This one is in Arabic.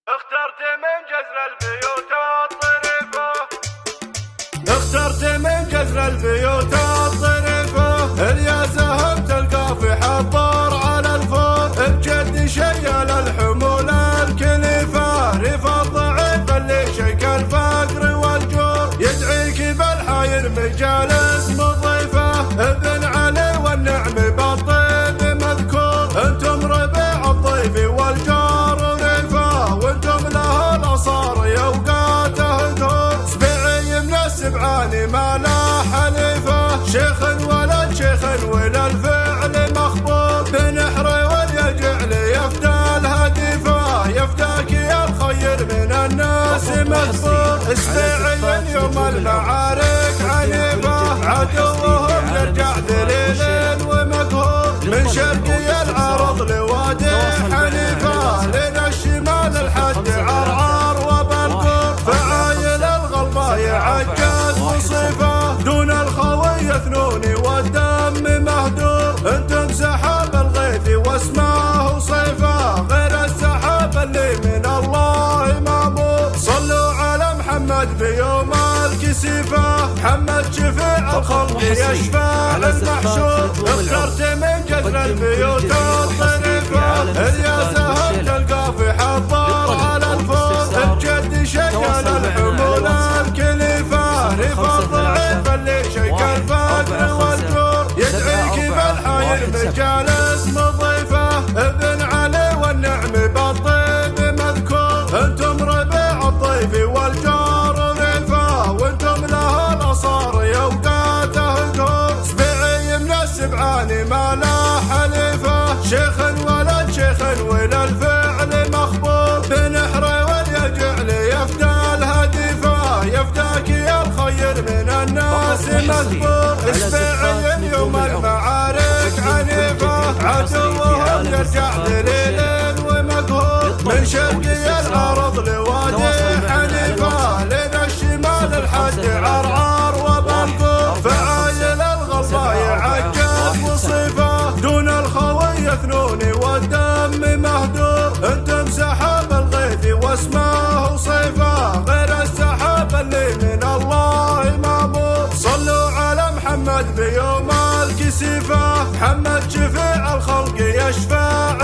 اخترت من جزر البيوت الطريفة، اخترت من جزر البيوت الطريفة، اللي سهم تلقى في حضر على الفور، بجد شيل الحمول الكلفة، ريف الضعيف اللي شيك الفقر والجور، يدعيك بالحاير مجالس مضيفة، ابن علي والنعم بالطيب مذكور، انتم ربيع الضيف والجار ريفة، وانتم له الاصار يوقاته دهور، سبيعي من السبعاني ما لا حليفة، شيخ ولد شيخ وللفعل مخبور، بنحري واليجعل يفدى الهديفة، يفداك يا الخير من الناس مذكور، سبيعي يوم المعارك عنيفة، عدوهم يرجع ذليل ومقهور، من شرقي العرض لوادي حنيفة، لنا الشمال الحد عرعار وبالقور، فعايل الغلبة يعجز مصيفة، دون الخوي ثنوني والدم مهدور، انتم سحاب الغيث واسماه صيفة، غير السحاب اللي من الله مامور، صلوا على محمد بيوم الكسيفة، محمد شفيع الخلق يشفع المحشور، اخترت من جزر البيوت الطريفة، اللي سهم تلقى في حضر على الفور، بجد شيل الحمول الكلفة، ريف الضعيف اللي شيك الفقر والجور، يدعيك بالحاير مجالس مضيفة، ابن علي والنعم بالطيب مذكور، انتم ربيع الضيف والجار ريفة، وانتم له الاصار يوقاته دهور، سبيعي من السبعاني ما لا حليفة، شيخ ولد شيخ وللفعل مخبور، بنحري واليجعل يفدى الهديفة، يفداك يا الخير من الناس مذكور، سبيعي يوم المعارك عنيفة، عدوهم يرجع ذليل ومقهور، من شرقي العرض لوادي حنيفة، لنا الشمال الحد عرعار وبالقور، فعايل الغلبة يعجز مصيفة، دون الخوي ثنوني والدم مهدور، انتم سحاب الغيث واسماه صيفة، غير السحاب اللي من الله مامور، صلوا على محمد بيوم الكسيفة، محمد شفيع الخلق يشفع